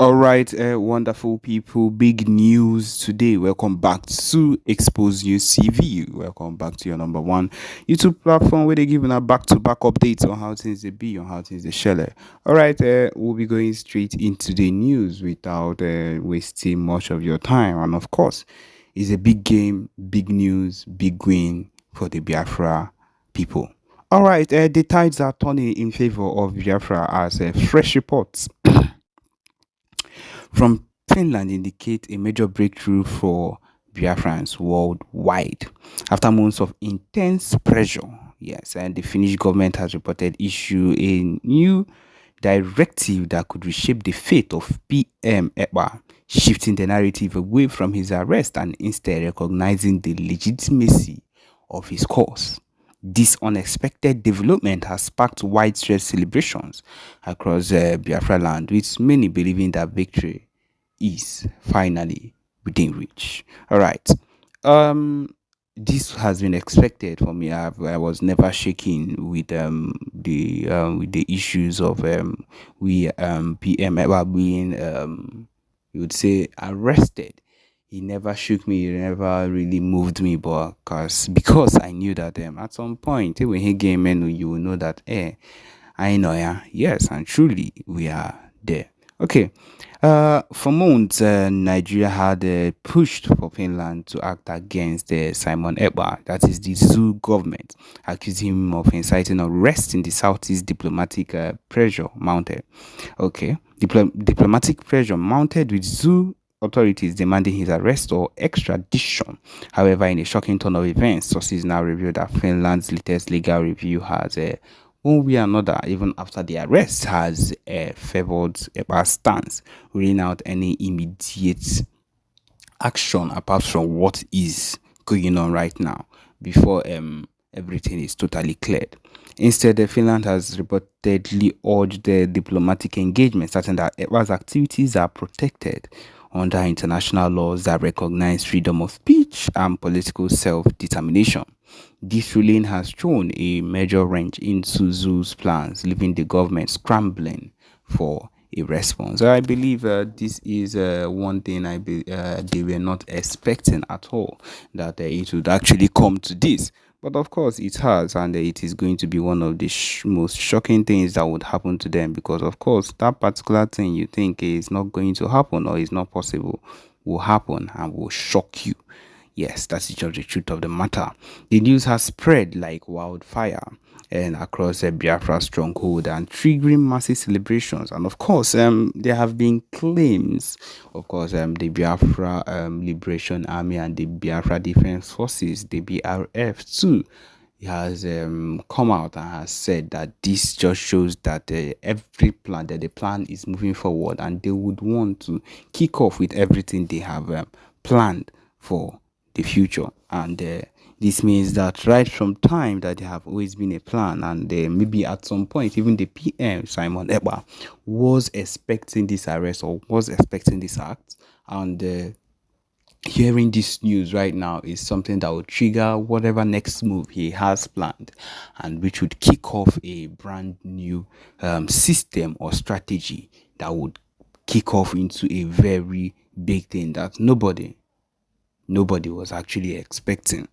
All right, wonderful people. Big news today. Welcome back to Expose News CV. Welcome back to your number one YouTube platform where they giving a back-to-back updates on how things they be, on how things they shell. All right, we'll be going straight into the news without wasting much of your time. And of course, it's a big game, big news, big win for the Biafra people. All right, the tides are turning in favor of Biafra as fresh reports from Finland indicate a major breakthrough for Biafrans worldwide. After months of intense pressure, yes, and the Finnish government has reported issue a new directive that could reshape the fate of PM Ekpa, shifting the narrative away from his arrest and instead recognizing the legitimacy of his cause. This unexpected development has sparked widespread celebrations across Biafraland, with many believing that victory is finally within reach. All right. Um, this has been expected for me. I was never shaken with the issues of we PM ever being you would say arrested. He never shook me. He never really moved me, but because I knew that at some point when he came in, you will know that I know, yeah, yes, and truly we are there. Okay, for months, Nigeria had pushed for Finland to act against Simon Ekpa, that is the zoo government, accusing him of inciting unrest in the southeast. Diplomatic pressure mounted. Okay, diplomatic pressure mounted with zoo authorities demanding his arrest or extradition. However, in a shocking turn of events, sources now reveal that Finland's latest legal review has one way or another, even after the arrest, has favored Ekpa's stance, ruling out any immediate action apart from what is going on right now before everything is totally cleared. Instead, Finland has reportedly urged the diplomatic engagement, certain that Ekpa's activities are protected under international laws that recognize freedom of speech and political self-determination. This ruling has thrown a major wrench into Zoo's plans, leaving the government scrambling for a response. I believe this is one thing they were not expecting at all, that it would actually come to this. But of course, it has, and it is going to be one of the most shocking things that would happen to them, because, of course, that particular thing you think is not going to happen or is not possible will happen and will shock you. Yes, that's just the truth of the matter. The news has spread like wildfire and across a Biafra stronghold and triggering massive celebrations. And of course, there have been claims. Of course, the Biafra Liberation Army and the Biafra Defense Forces, the BRF too, has come out and has said that this just shows that every plan, that the plan is moving forward, and they would want to kick off with everything they have planned for the future. And this means that right from time that there have always been a plan, and maybe at some point even the PM Simon Ekpa was expecting this arrest or was expecting this act, and hearing this news right now is something that will trigger whatever next move he has planned, and which would kick off a brand new system or strategy that would kick off into a very big thing that nobody was actually expecting.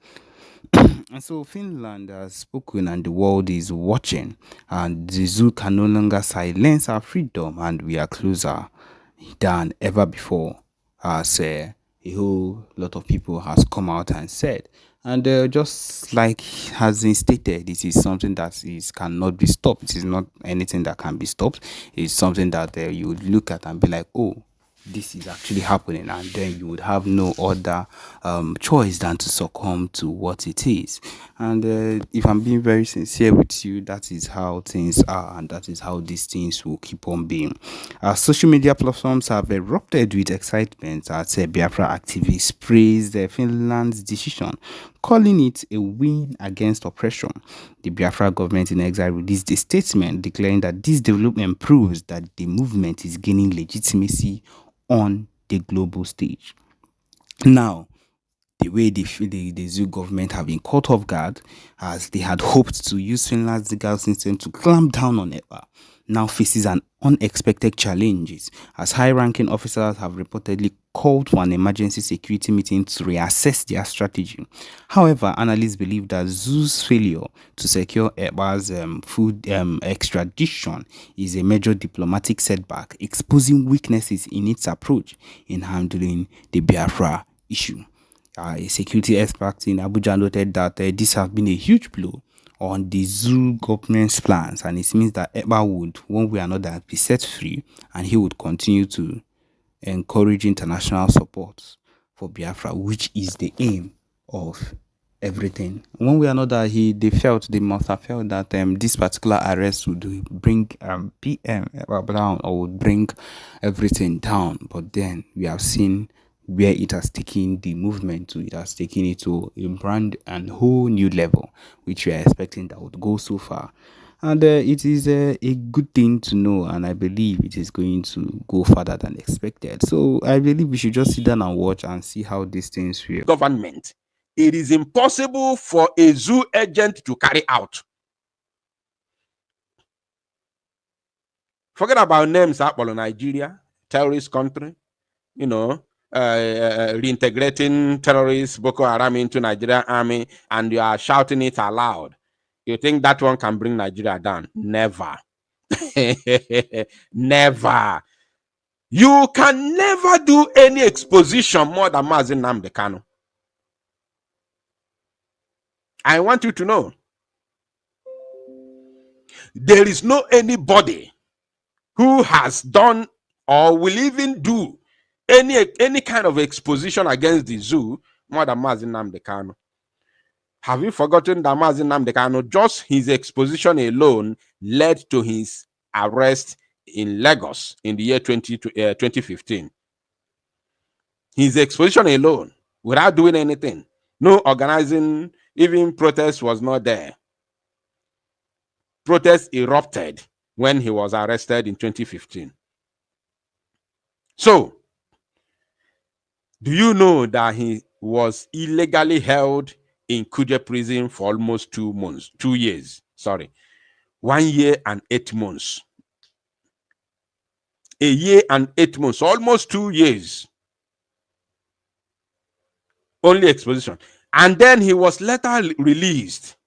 And so Finland has spoken and the world is watching, and the zoo can no longer silence our freedom, and we are closer than ever before, as a whole lot of people has come out and said. And just like has been stated, this is something that is cannot be stopped. It is not anything that can be stopped. It's something that you would look at and be like, oh, this is actually happening, and then you would have no other choice than to succumb to what it is. And if I'm being very sincere with you, that is how things are, and that is how these things will keep on being. Social media platforms have erupted with excitement as Biafra activists praised Finland's decision, calling it a win against oppression. The Biafra government in exile released a statement declaring that this development proves that the movement is gaining legitimacy on the global stage. Now, the way the zoo government have been caught off guard, as they had hoped to use Finland's legal system to clamp down on Ekpa, now faces an unexpected challenges, as high-ranking officers have reportedly called for an emergency security meeting to reassess their strategy. However, analysts believe that Zoo's failure to secure Ekpa's food extradition is a major diplomatic setback, exposing weaknesses in its approach in handling the Biafra issue. A security expert in Abuja noted that this has been a huge blow on the zoo government's plans, and it means that Ekpa would, one way or another, be set free, and he would continue to encourage international support for Biafra, which is the aim of everything. One way or another, they must have felt that this particular arrest would bring PM down, or would bring everything down. But then we have seen where it has taken the movement to. It has taken it to a brand and whole new level, which we are expecting that would go so far. And it is a good thing to know, and I believe it is going to go further than expected. So I believe we should just sit down and watch and see how these things will. Government, it is impossible for a zoo agent to carry out. Forget about names, Apollo, Nigeria, terrorist country, reintegrating terrorists, Boko Haram into Nigerian army, and you are shouting it aloud. You think that one can bring Nigeria down? Never. Never. You can never do any exposition more than Mazi Nnamdi Kanu. I want you to know, there is no anybody who has done or will even do any kind of exposition against the zoo more than Mazi Nnamdi Kanu. Have you forgotten that Mazi Nnamdi Kanu, just his exposition alone led to his arrest in Lagos in the year 2015? His exposition alone, without doing anything, no organizing, even protest was not there. Protest erupted when he was arrested in 2015. So, do you know that he was illegally held in Kuje prison for almost 2 years? 1 year and 8 months. A year and 8 months, almost 2 years. Only exposition. And then he was later released.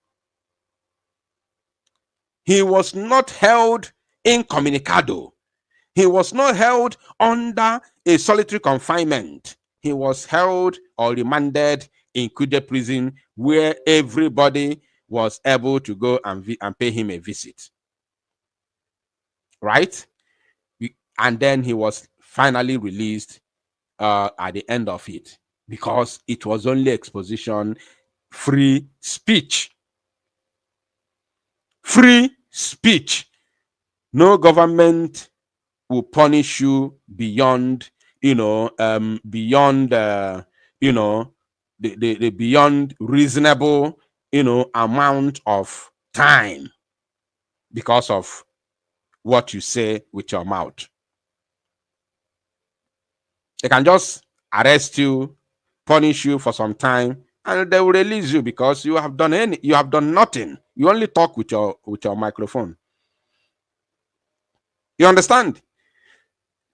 He was not held incommunicado. He was not held under a solitary confinement. He was held or remanded in Kuje prison, where everybody was able to go and pay him a visit. Right? And then he was finally released at the end of it, because it was only exposition, free speech. Free speech. No government will punish you beyond, the beyond reasonable, amount of time because of what you say with your mouth. They can just arrest you, punish you for some time, and they will release you because you have done nothing. You only talk with your microphone. You understand?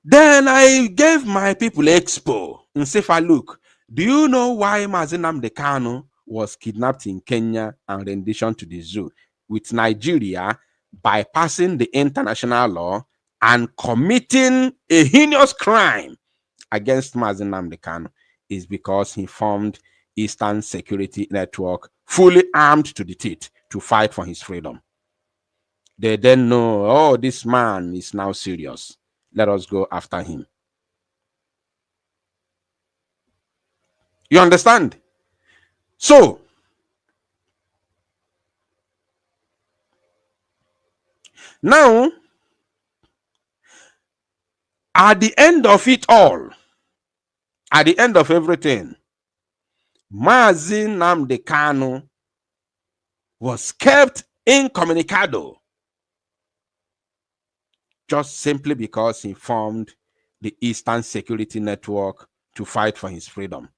Then I gave my people expo and say, look, do you know why Mazi Nnamdi Kanu was kidnapped in Kenya and renditioned to the zoo, with Nigeria bypassing the international law and committing a heinous crime against Mazi Nnamdi Kanu? Is because he formed Eastern Security Network, fully armed to the teeth, to fight for his freedom. They then know, oh, this man is now serious. Let us go after him. You understand? So, now, at the end of it all, at the end of everything, Mazi Nnamdi Kanu was kept incommunicado, just simply because he formed the Eastern Security Network to fight for his freedom.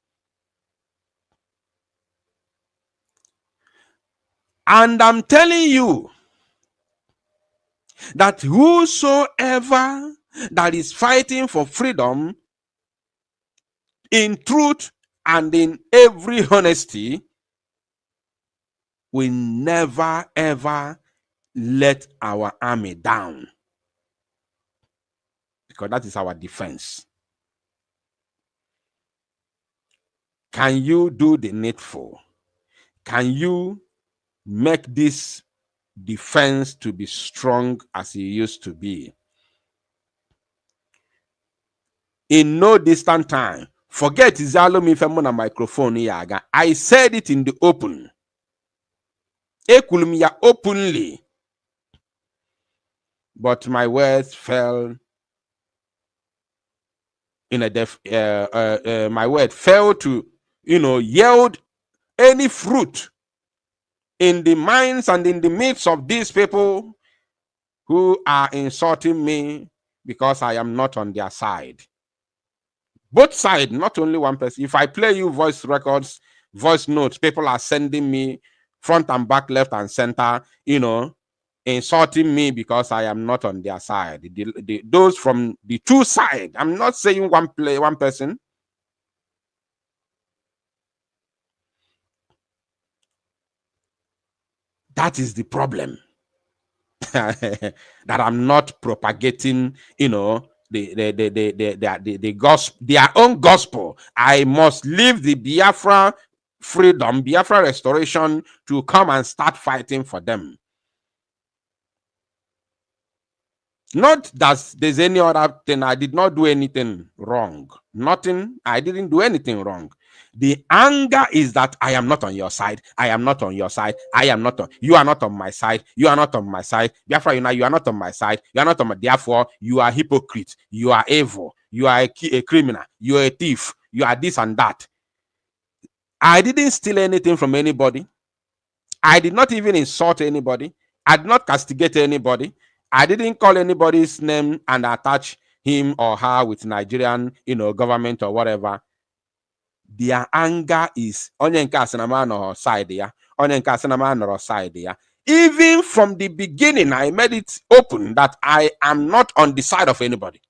And I'm telling you that whosoever that is fighting for freedom in truth and in every honesty will never ever let our army down, because that is our defense. Can you do the needful? Can you make this defense to be strong as it used to be? In no distant time, forget Zalo Mifemo microphone yaga. I said it in the open. Ekulum ya openly. But my words fell in a my word failed to, yield any fruit in the minds and in the midst of these people who are insulting me because I am not on their side. Both sides, not only one person. If I play you voice records, voice notes, people are sending me front and back, left and center, insulting me because I am not on their side. Those from the two sides. I'm not saying one person. That is the problem. That I'm not propagating, the gospel, their own gospel. I must leave the Biafra freedom, Biafra restoration to come and start fighting for them. Not that there's any other thing. I did not do anything wrong. Nothing. I didn't do anything wrong. The anger is that I am not on your side. I am not on your side. I am not on. You are not on my side. You are not on my side. Therefore, you are not on my side. You are not on my. Therefore, you are a hypocrite. You are evil. You are a criminal. You are a thief. You are this and that. I didn't steal anything from anybody. I did not even insult anybody. I did not castigate anybody. I didn't call anybody's name and attach him or her with Nigerian, government or whatever. Their anger is onye nke asinama no side ya, onye nke asinama no side ya. Even from the beginning, I made it open that I am not on the side of anybody.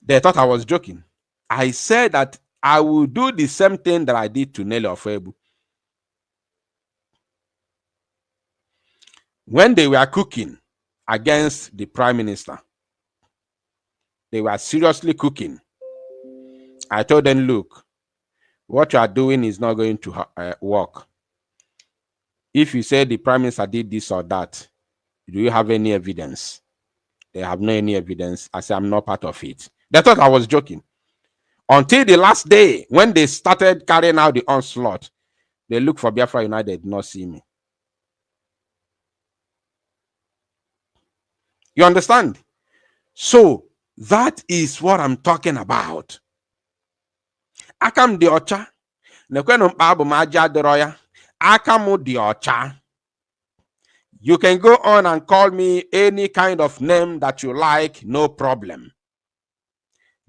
They thought I was joking. I said that I will do the same thing that I did to Nelly Ofebu. When they were cooking against the prime minister, they were seriously cooking. I told them, look, what you are doing is not going to work. If you say the prime minister did this or that, do you have any evidence? They have no any evidence. I said, I'm not part of it. They thought I was joking. Until the last day, when they started carrying out the onslaught, they looked for Biafra United, did not see me. You understand? So that is what I'm talking about. Akam di ocha. Nekwenu mkpabu maja deroya. Akamu di ocha. You can go on and call me any kind of name that you like, no problem.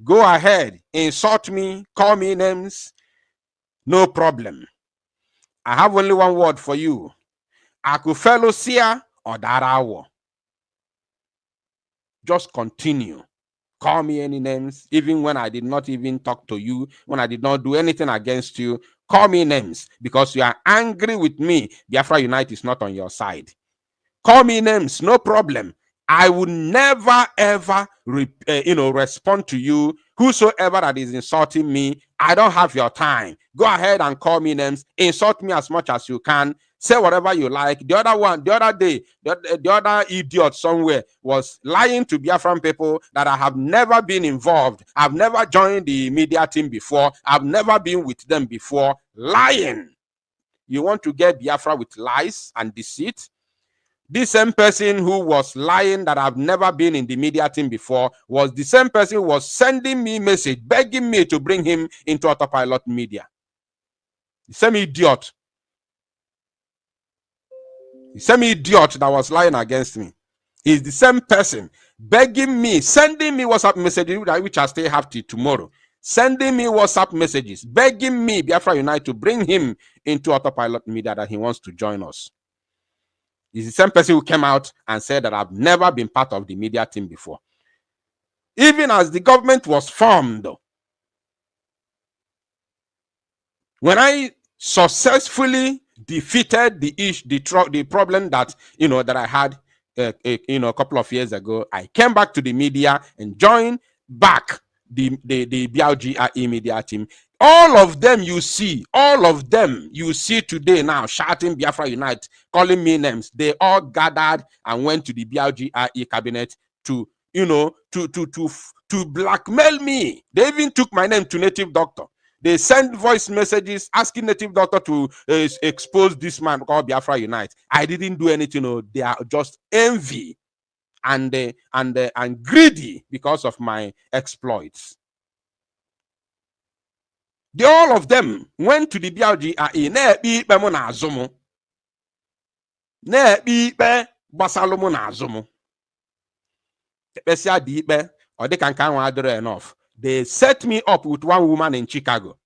Go ahead, insult me, call me names, no problem. I have only one word for you. Akufelosia or Darawo. Just continue. Call me any names, even when I did not even talk to you, when I did not do anything against you. Call me names because you are angry with me. Biafra Unite is not on your side. Call me names, no problem. I will never ever respond to you. Whosoever that is insulting me, I don't have your time. Go ahead and call me names. Insult me as much as you can. Say whatever you like. The other day, the other idiot somewhere was lying to Biafran people that I have never been involved. I've never joined the media team before. I've never been with them before. Lying. You want to get Biafra with lies and deceit? This same person who was lying that I've never been in the media team before was the same person who was sending me message, begging me to bring him into Autopilot Media. The same idiot. The same idiot that was lying against me. He's the same person begging me, sending me WhatsApp messages which I still have till tomorrow, sending me WhatsApp messages, begging me, Biafra Unite, to bring him into Autopilot Media, that he wants to join us. He's the same person who came out and said that I've never been part of the media team before. Even as the government was formed, when I successfully defeated the problem that that I had a couple of years ago, I came back to the media and joined back the BLGRE media team. All of them you see today now shouting Biafra Unite, calling me names. They all gathered and went to the BLGRE cabinet to blackmail me. They even took my name to Native Doctor. They sent voice messages asking Native Doctor to expose this man called Biafra Unite. I didn't do anything. They are just envy and greedy because of my exploits. All of them went to the BLGRE. Enough. They set me up with one woman in Chicago,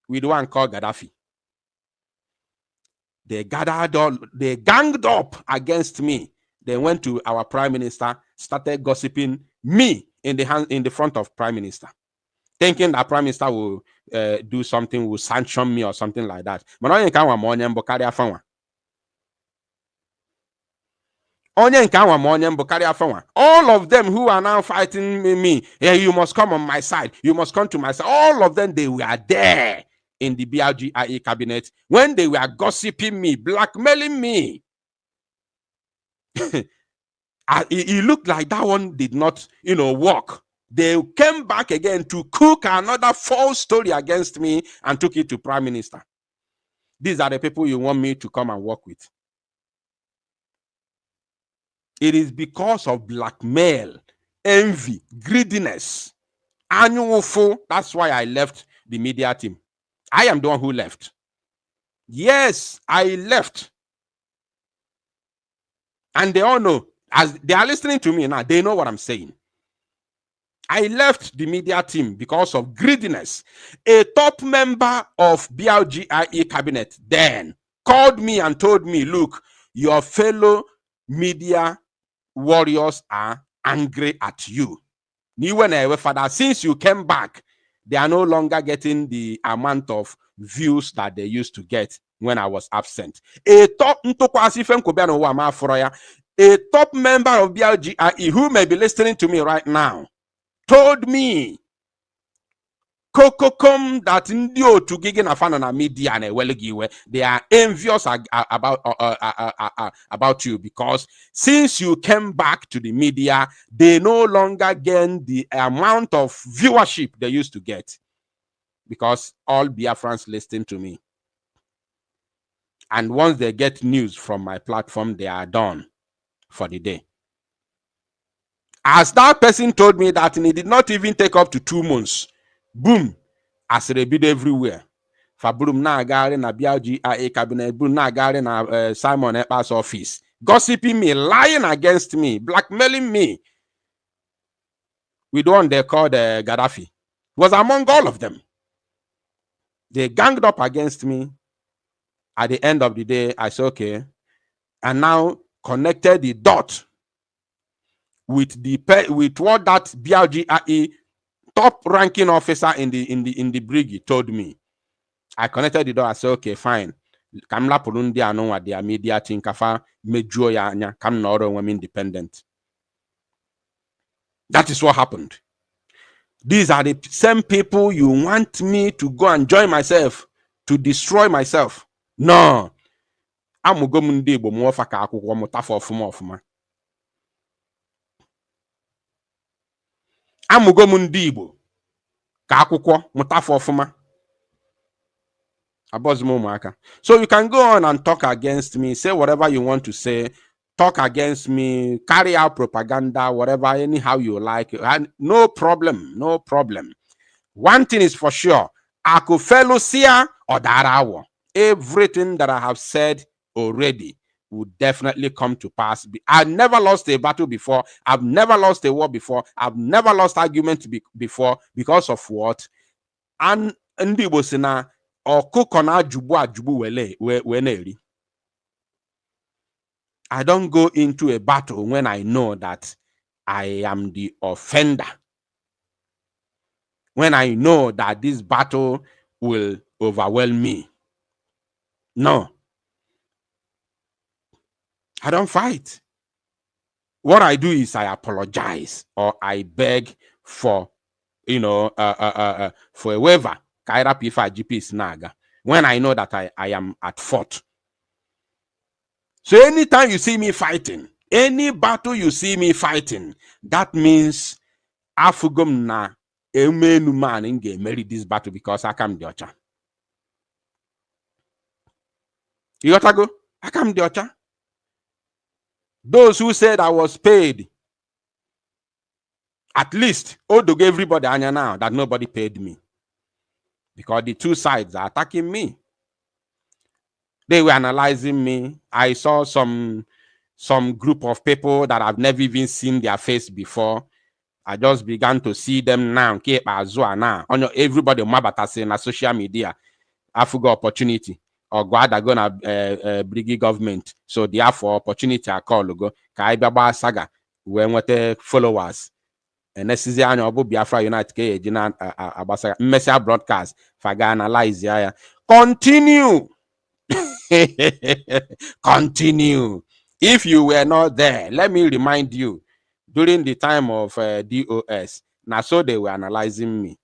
with one called Gaddafi. They ganged up against me. They went to our prime minister, started gossiping me in the front of prime minister, thinking that prime minister will do something, will sanction me or something like that. All of them who are now fighting me, yeah, you must come on my side, you must come to my side. All of them, they were there in the BLGRE cabinet when they were gossiping me, blackmailing me. It looked like that one did not, work. They came back again to cook another false story against me and took it to prime minister. These are the people you want me to come and work with. It is because of blackmail, envy, greediness, annual fool. That's why I left the media team. I am the one who left. Yes, I left. And they all know, as they are listening to me now, they know what I'm saying. I left the media team because of greediness. A top member of BLGRE cabinet then called me and told me, look, your fellow media warriors are angry at you. Since you came back, they are no longer getting the amount of views that they used to get when I was absent. A top member of BLGRE who may be listening to me right now told me Kokokom that ndio to gigi na fana na media na welegiwe. They are envious about you because since you came back to the media, they no longer gain the amount of viewership they used to get because all Biafrans listen to me. And once they get news from my platform, they are done for the day. As that person told me that, and it did not even take up to 2 months. Boom, as a bid everywhere. Fabrum na gari na BLGRE cabinet, boom na gari na Simon Ekpas office, gossiping me, lying against me, blackmailing me. With one they called Gaddafi. Was among all of them. They ganged up against me. At the end of the day, I said, okay, and now connected the dot with what that BLGRE top ranking officer in the brigade told me. I connected the dot. I said, okay, fine. Kamla Purundi ano wa their media team kafa mejuo ya anya kam na oro women independent. That is what happened. These are the same people you want me to go and join myself to destroy myself. No. Amugo mundi igbo muofa ka akwụkwọ mụtafa ọfụma. Amugo mundi igbo ka akwụkwọ mụtafa ọfụma. So you can go on and talk against me, say whatever you want to say, talk against me, carry out propaganda, whatever, anyhow you like. And no problem, no problem. One thing is for sure, Akufelusia or Darawo. Everything that I have said already, would definitely come to pass. I've never lost a battle before. I've never lost a war before. I've never lost argument before because of what? And ndị Igbo si na ọkụkọ na-ajụgbu ajụgbu wee na-eri. I don't go into a battle when I know that I am the offender. When I know that this battle will overwhelm me. No. I don't fight. What I do is I apologize or I beg for, for a waiver. When I know that I am at fault. So anytime you see me fighting, any battle you see me fighting, that means afugum na emenu man inge marry this battle because I come the ocha. You gotta go? I come the ocha. Those who said I was paid, at least Odo gave everybody anya now that nobody paid me. Because the two sides are attacking me. They were analyzing me. I saw some group of people that I've never even seen their face before. I just began to see them now. Everybody mabata say na social media. I forgot opportunity. Or God are gonna bring government. So therefore opportunity I call go. Kaibaba saga. When what followers. And this is Biafra United Abasa Messia broadcast. Faga analyze ya. Continue. Continue. If you were not there, let me remind you, during the time of DOS, now so they were analyzing me.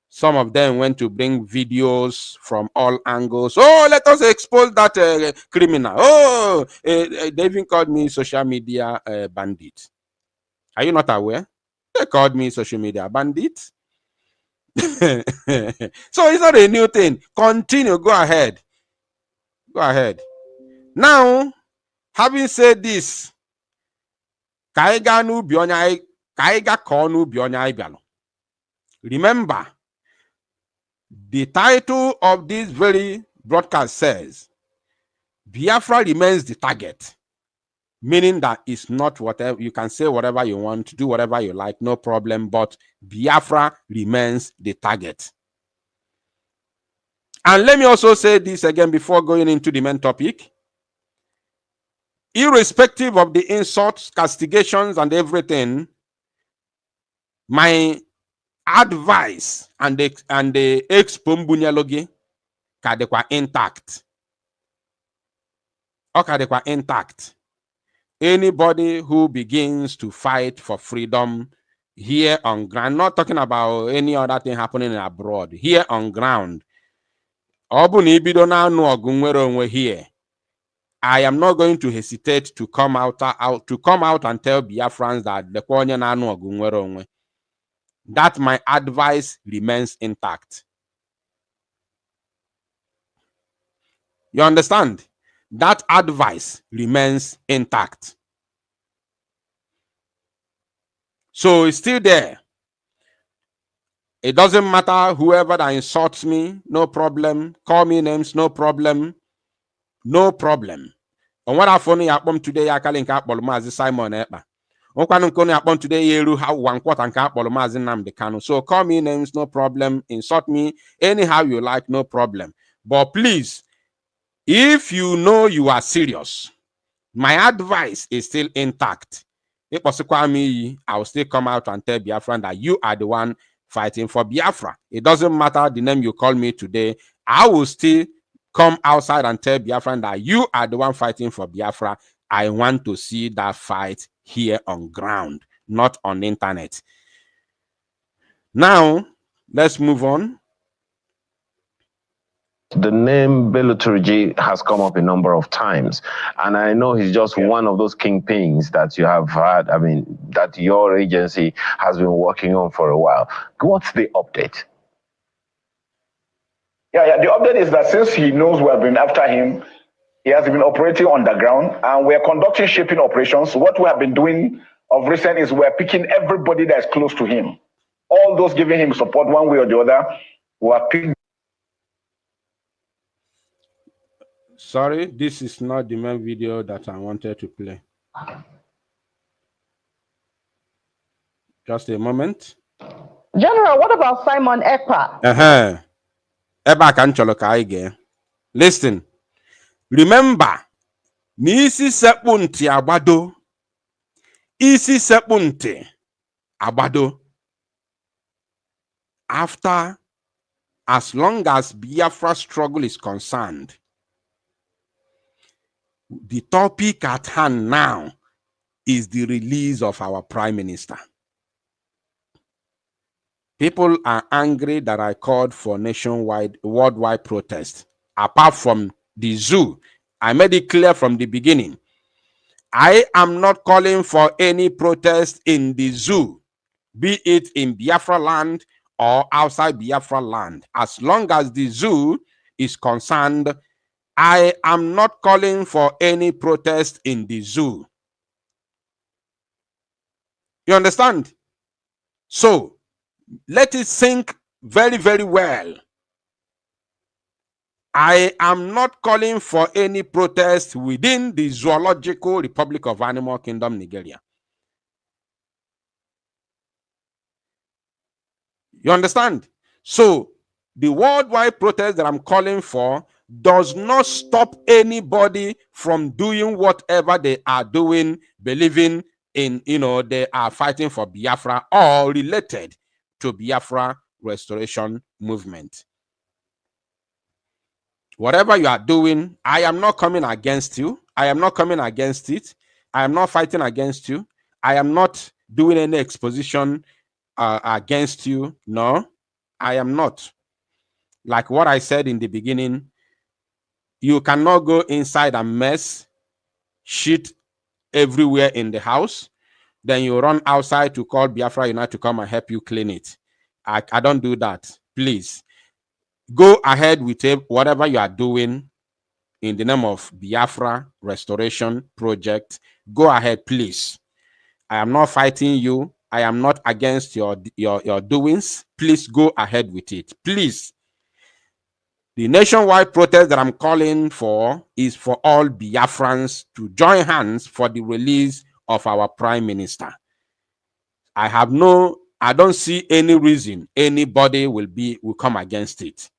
Some of them went to bring videos from all angles. Oh, let us expose that criminal. Oh, they even called me social media bandit. Are you not aware? They called me social media bandit. So it's not a new thing. Continue. Go ahead. Go ahead. Now, having said this, remember, the title of this very broadcast says, Biafra remains the target. Meaning that it's not whatever, you can say whatever you want, do whatever you like, no problem, but Biafra remains the target. And let me also say this again before going into the main topic. Irrespective of the insults, castigations, and everything, my advice and the expombunalogi kadekwa intact. Okadekwa intact. Anybody who begins to fight for freedom here on ground, not talking about any other thing happening abroad, here on ground, here, I am not going to hesitate to come out and tell Biafrans that the that my advice remains intact. You understand? That advice remains intact. So it's still there. It doesn't matter whoever that insults me, no problem. Call me names, no problem. No problem. On what I found yapom today, I calling Mazi Simon Ekpas. On yapom today, yeru how 1/4 and Mazi Nnamdi. So call me names, no problem. Insult me anyhow you like, no problem. But please, if you know you are serious, my advice is still intact. If me, I will still come out and tell Biafran that you are the one fighting for Biafra. It doesn't matter the name you call me today. I will still come outside and tell Biafran that you are the one fighting for Biafra. I want to see that fight here on ground, not on the internet. Now, let's move on. The name Bello Turji has come up a number of times, and I know he's just one of those kingpins that you have had, that your agency has been working on for a while. What's the update? Yeah, the update is that since he knows we have been after him, he has been operating underground, and we're conducting shaping operations. What we have been doing of recent is we're picking everybody that's close to him. All those giving him support one way or the other, we are picking. Sorry, this is not the main video that I wanted to play. Just a moment. General, what about Simon Ekpas? Eba ka nchọrọ ka anyị gee. Listen. Remember, n'isi sekpụ ntị agbado. Isi sekpụ ntị agbado. After, as long as Biafra struggle is concerned, the topic at hand now is the release of our Prime Minister. People are angry that I called for nationwide, worldwide protest. Apart from the zoo, I made it clear from the beginning. I am not calling for any protest in the zoo, be it in Biafraland or outside Biafraland. As long as the zoo is concerned, I am not calling for any protest in the zoo. You understand? So, let it sink very, very well. I am not calling for any protest within the Zoological Republic of Animal Kingdom, Nigeria. You understand? So, the worldwide protest that I'm calling for does not stop anybody from doing whatever they are doing, believing in, they are fighting for Biafra or related to Biafra restoration movement. Whatever you are doing, I am not coming against you. I am not coming against it. I am not fighting against you. I am not doing any exposition against you. No, I am not. Like what I said in the beginning, you cannot go inside and mess shit everywhere in the house. Then you run outside to call Biafra Unite to come and help you clean it. I don't do that. Please go ahead with whatever you are doing in the name of Biafra Restoration Project. Go ahead, please. I am not fighting you. I am not against your doings. Please go ahead with it. Please. The nationwide protest that I'm calling for is for all Biafrans to join hands for the release of our Prime Minister. I don't see any reason anybody will come against it.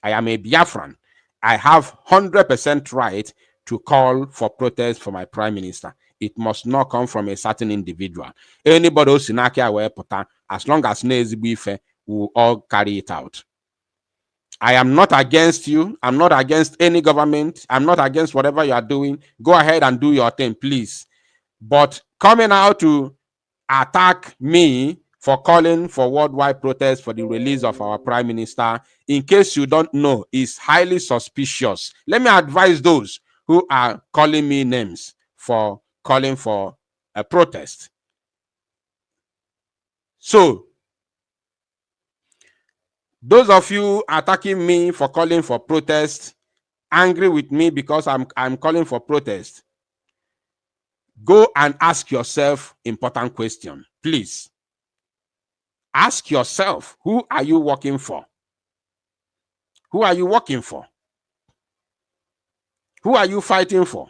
I am a Biafran. I have 100% right to call for protest for my Prime Minister. It must not come from a certain individual. Anybody who's in Akia, as long as Nezibife, will all carry it out. I am not against you. I'm not against any government. I'm not against whatever you are doing. Go ahead and do your thing, please. But coming out to attack me for calling for worldwide protest for the release of our Prime Minister, in case you don't know, is highly suspicious. Let me advise those who are calling me names for calling for a protest. So, those of you attacking me for calling for protest, angry with me because I'm calling for protest, go and ask yourself important question, please. Ask yourself, who are you working for? Who are you working for? Who are you fighting for?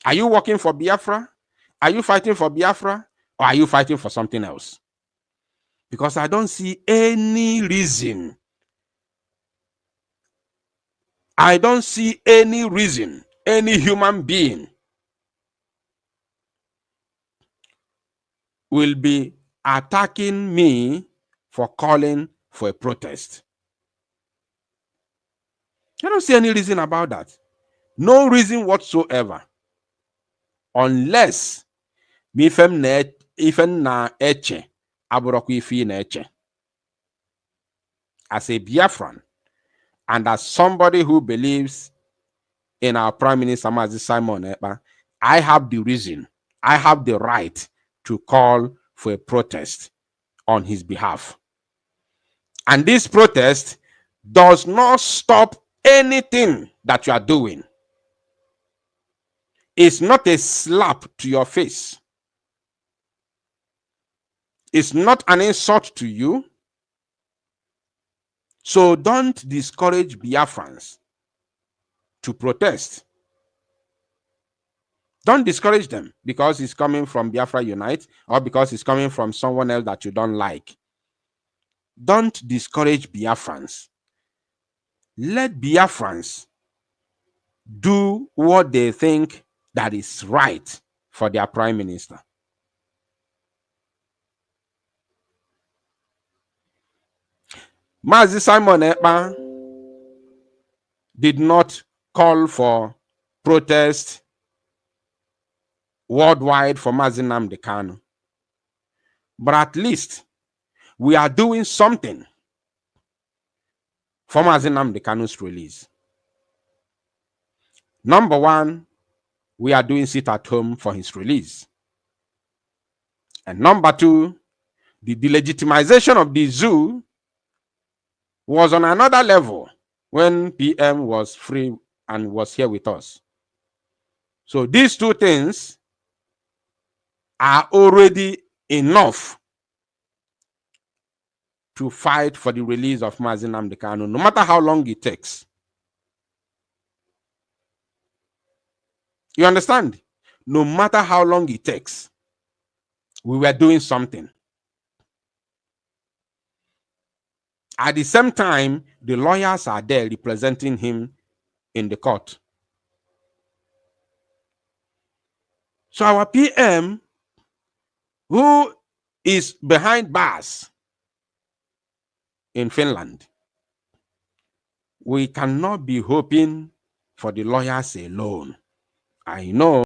Are you working for Biafra? Are you fighting for Biafra? Or are you fighting for something else? Because I don't see any reason. I don't see any reason any human being will be attacking me for calling for a protest. I don't see any reason about that. No reason whatsoever. Unless ifem na eche aburokwu ifi na eche. As a Biafran and as somebody who believes in our Prime Minister Mazi Simon Ekpa, I have the reason, I have the right to call for a protest on his behalf. And this protest does not stop anything that you are doing. It's not a slap to your face. It's not an insult to you. So don't discourage Biafrans to protest. Don't discourage them because it's coming from Biafra Unite or because it's coming from someone else that you don't like. Don't discourage Biafrans. Let Biafrans do what they think that is right for their prime minister. Mazi Simon Ekpa did not call for protest worldwide for Mazi Nnamdi Kanu. But at least we are doing something for Mazi Nnamdi Kanu's release. Number one, we are doing sit at home for his release. And number two, the delegitimization of the zoo was on another level when PM was free and was here with us. So these two things are already enough to fight for the release of Mazi Nnamdi Kanu, no matter how long it takes. You understand? No matter how long it takes, we were doing something. At the same time, the lawyers are there representing him in the court. So our PM, who is behind bars in Finland, we cannot be hoping for the lawyers alone. I know